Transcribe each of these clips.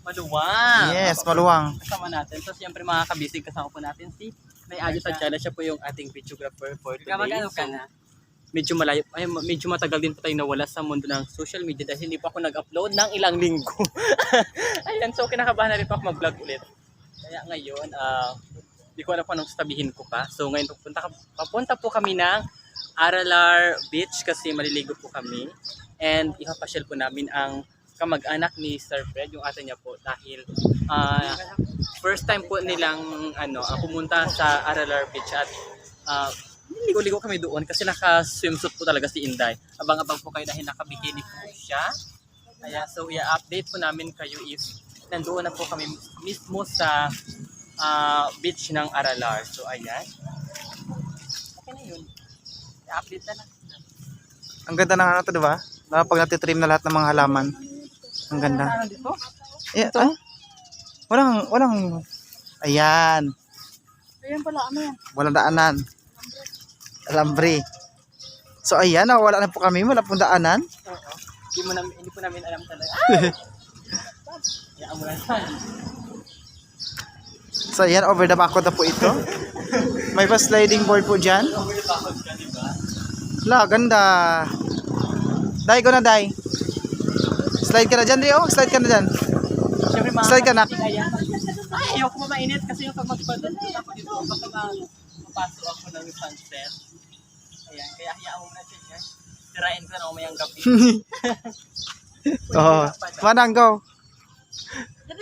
Maluwang. Yes, maluwang. Kasama natin. So, siyempre mga kabisig, kasama po natin si May Ayo Tadjala. Siya po yung ating videographer for today. Magkano ka na? Medyo malayo, ay medyo matagal din po tayo nawala sa mundo ng social media dahil hindi pa ako nag-upload ng ilang linggo. Ayan, so kinakabahan na rin po ako mag-vlog ulit. Kaya ngayon, hindi ko alam kung anong sabihin ko pa. So ngayon papunta po kami ng Aralar Beach kasi maliligo po kami. And ipapasyal po namin ang kamag-anak ni Sir Fred, yung ate niya po, dahil first time po nilang pumunta sa Aralar Beach at ligo-ligo kami doon kasi naka-swimsuit po talaga si Inday. Abang-abang po kayo dahil naka-bikini po siya. Kaya so i-update po namin kayo if nandoon na po kami mismo sa beach ng Aralar. So ayan. Okay na yun. I-update na lang. Ang ganda ng ano to, diba? Pag natitrim na lahat ng mga halaman. Ang ganda. Ano dito? Eh, ay? Walang. Ayan. Ayan pala, ano yan? Walang daanan. Alambre. So ayan, wala na po kami. Wala pong daanan. Oo. Hindi po namin alam talaga. Kaya mo lang. So ayan, over the backot na po ito. May pa sliding board po dyan. Bakod ka, diba? Wala, ganda. Day ko na, Day. Slide ka na dyan, Rio. Slide ka na dyan. Siyempre mga Slide ka na. kapatid, ayan. Ay, ayoko mamainit kasi yung pag magpadala ako dito, baka mapasok ako ng sunset. Ayan, kaya hayaan mo muna siya dyan. Tirain ko na ako mayang gabi. Oo. Manang, go. Dali,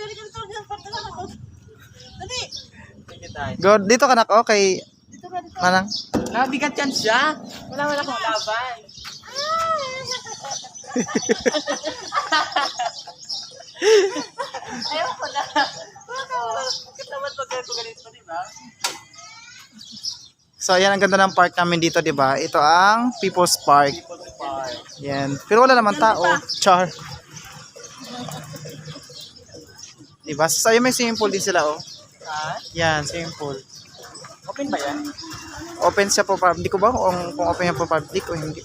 Dali! Sige tayo. Go. Dito ka na, okay. Dito ka, dito. Manang. Nabigat yan siya. Wala akong laban. Ayoko na. Bakit naman pag ganito, diba? So ayan, ang ganda ng park namin dito, di ba? Ito ang People's Park. People's Park. Yan. Pero wala naman tao. Char. Di ba? So ayun, may swimming pool din sila, oh. Ha? Yan, swimming pool. Open ba yan? Open siya po public. Di ko ba kung open yan po public o hindi.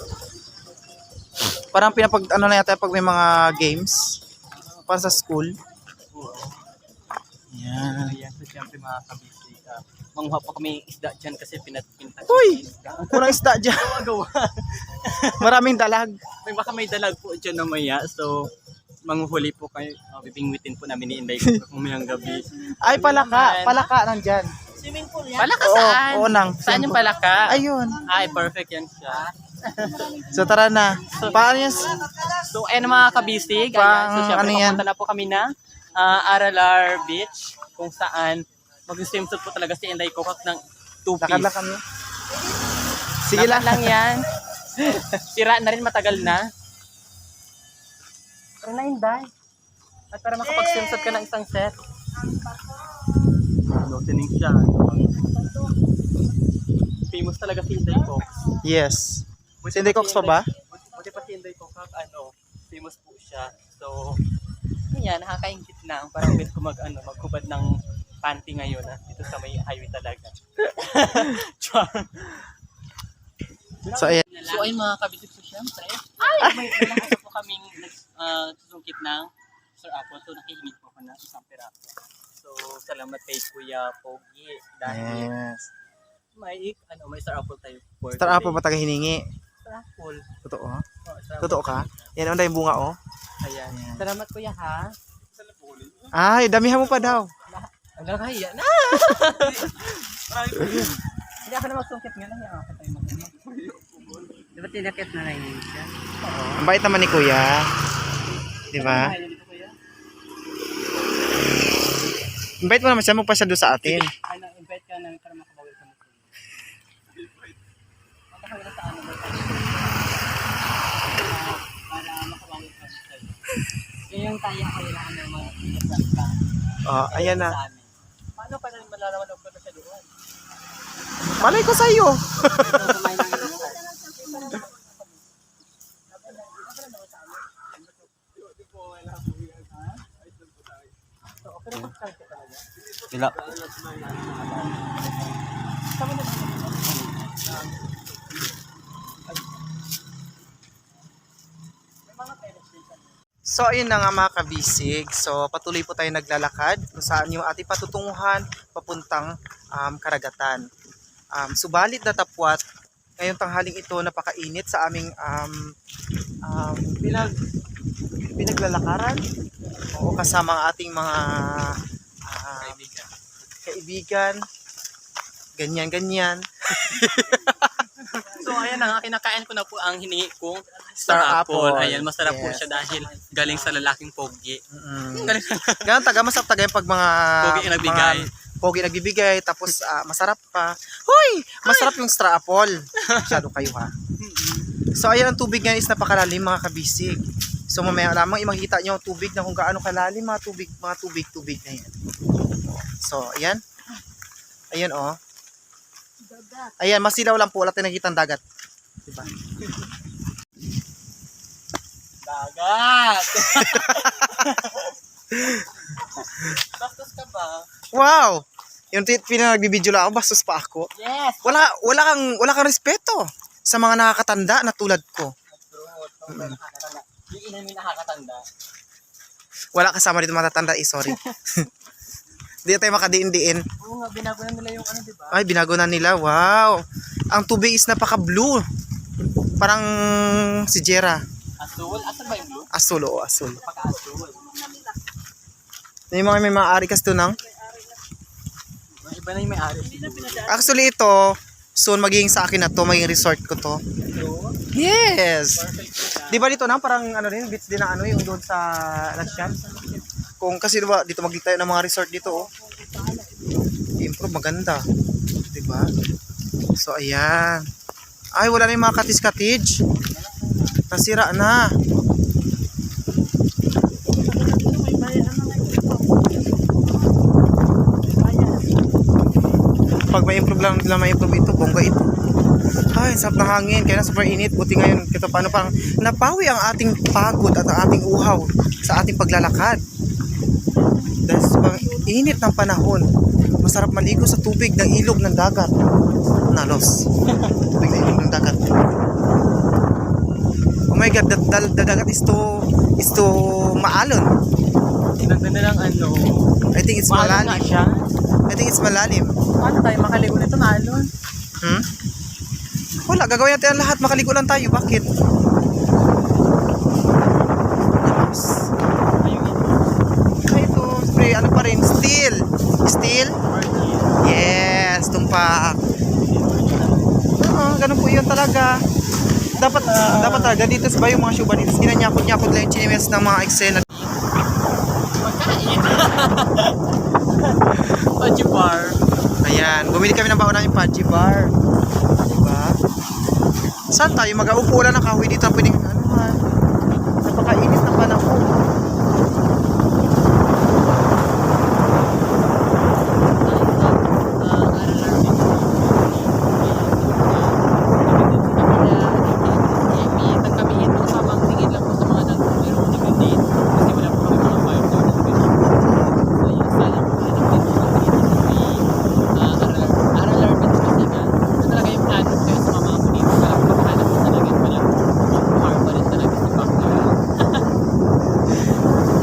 Parang pinapag, ano na yata pag may mga games. Para sa school. Oo. Yan. Ayan, so siyempre mga kabisig. Manguha pa kami isda dyan kasi pinatpinta. Uy! Kurang isda dyan. Gawa. Maraming dalag. May baka may dalag po dyan na maya. So, manguhuli po kayo. Bibingwitin po namin ni Inday kung mamayang gabi. Ay, palaka. Palaka nandyan. Swimming pool yan? Palaka Oo, saan? oo nang. Saan yung palaka? Ayun. Ay, perfect yan siya. So tara na. Paano yan? So, ayun mga kabisig. Ayan. Pang, So, syempre, ano yan? papunta na po kami na Aralar Beach kung saan mag-swimsuit po talaga si Inday Kokak ng 2-piece. Lakad lang kami. Sige lang. Lakad lang yan. Sira na rin, matagal na. Pero na Inday. At para makapag-swimsuit ka ng isang set. Tining siya. Famous talaga si Inday Kokak. Yes. Si Inday Cox pa ba? Buti pa si Inday Kokak, famous po siya. So, ayan, nakakaingit lang. Parang bet ko maghubad ng panty ngayon dito sa may highway talaga. Char. So ayan. So ayun mga kabisip ko siyempre. May nakita po kaming susungkit ng Sir Apple. So nakihimik po ako ng isang piraso. So salamat kay Kuya Pogi. Dahil Yes. may Sir Apple tayo for Star today. Apple ba taga hiningi? Sir Apple. Totoo? Oh, Sir Apple. Totoo ka? Yan, ang yung bunga, oh. Ayan. Ayan. Salamat Kuya ha. Ay, damihan mo pa daw. Ang kaya na. Hindi ako na magsungkit nga lang. Ako tayo mag-ano. Di ba tinakit na lang yun siya? Ang bait naman ni Kuya. Di ba? Ang bait mo naman siya, magpasya doon sa atin. Invite ka namin para makabawi ka mo. Makakawala sa ano ba? Para makabawi ka mo. Yung tayo kailangan ng mga inasal ka. Oh, ayan na. Sa amin. Paano pa namin malalaman na punta siya doon? Malay ko sa iyo. Kumain ng ano. Wala. So ayun na nga mga kabisig. So patuloy po tayo naglalakad kung saan yung ating patutunguhan papuntang karagatan. Subalit datapwat, ngayong tanghaling ito napakainit sa aming pinaglalakaran o kasama ang ating mga kaibigan. Ganyan. So ayan na nga, kinakain ko na po ang hiningi kong Star apple. Ayan, masarap po Yes. siya dahil galing sa lalaking pogi. Galing sa Ganun taga, masarap taga yung pag mga Pogi yung nagbigay. mga pogi nagbibigay, tapos masarap pa. Hoy! Masarap yung straw apple. Masyado kayo ha. So ayan, ang tubig ngayon is napakalalim mga kabisig. So mamaya lamang makikita nyo ang tubig na kung gaano kalalim mga tubig na yan. So ayan. Ayan oh. Ayan, masilaw lang po, wala tayong nakikitang dagat. Diba? dagat. Bastos ka ba? Wow! Yung pinagbibideo lang ako, bastos pa ako. Yes! Wala kang respeto sa mga nakakatanda na tulad ko. Yung ina mo nakakatanda. Wala kasama dito matatanda sorry. Hindi tayo makadiin-diin. Oo nga, binago na nila yung ano, di ba? Ay, binago na nila. Wow! Ang tubig is napaka-blue. Parang si Jera. Asul? Asul ba yung blue? Asul, oo, asul. Pagka-asul. Yung mga may maaari kas doon ng. Iba na yung may-ari. Actually, ito, soon magiging sa akin na to, magiging resort ko to. Yes! Di ba dito na, parang ano rin, beach din na ano, yung doon sa Lasyan? Kung kasi diba, dito magtayo ng mga resort dito, oh. Improve, maganda. Di ba? So, ayan. Ay, wala na yung mga cottage. Nasira na. Pag may improve lang nila, may improve ito, bongga ito. Ay, sarap ng hangin, kaya na super init. Buti ngayon, kito paano parang napawi ang ating pagod at ang ating uhaw sa ating paglalakad. Dahil sa init ng panahon, masarap maligo sa tubig ng ilog ng dagat. Nalos. Tubig ng ilog ng dagat. Oh my God, the dagat is to maalon. Tinaganda ng ano. I think it's Maalon nga malalim. siya. I think it's malalim. Paano tayo makaligo nito, maalon? Wala, gagawin natin ang lahat. Makaligo lang tayo. Bakit? Ay, ito. Spray. Ano pa rin? Steel. Steel? Yes. Tumpak. Oo, ganun po yun talaga. Dapat talaga. Dito ba yung mga syuba dito? Ginanyakot-nyakot lang yung chinemes ng mga eksena. Pachi bar. Ayan. Bumili kami ng baon namin Pachi Bar. Diba? Saan tayo? Mag-aupo lang ng kahoy dito. Pwedeng ano ha? Napakainit na panahon.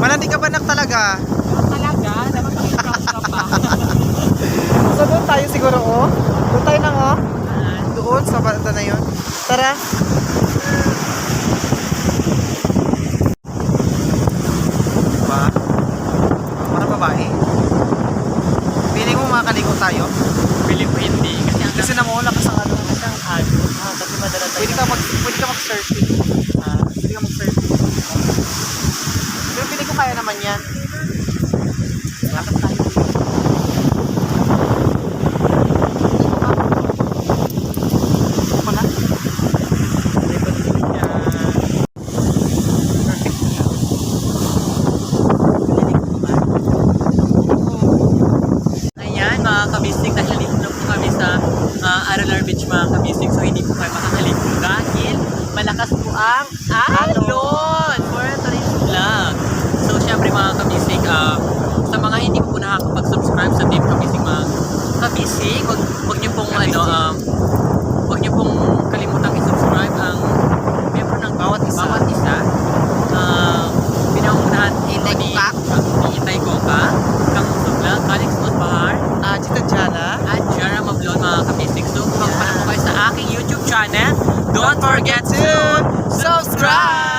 Manati ka ba nak talaga? Talaga, dapat mag-instruct ka pa. So doon tayo siguro oh. Doon tayo nang oh. Doon sa banda na yun. Tara. Diba? Para babae. Pili mo makakaligo tayo. Pili ko hindi. Kasi namuula ka sa ano. Kasi madala tayo. Pwede ka mag-surfing. Pwede ka mag-surfing. Pero pili ko kaya naman yan. Lakad tayo. Wala. Ayan mga kabisig, dahil dito na po kami sa RLR Beach mga kabisig. So hindi po kayo makakaligo dahil malakas po ang alon for today's vlog. So syempre mga kabisig, sa mga hindi po nakakapag-subscribe sa Team Kabisig mga kabisig, wag niyo pong wag niyo pong kalimutang i-subscribe ang membro ng bawat isa. channel. Don't forget to subscribe!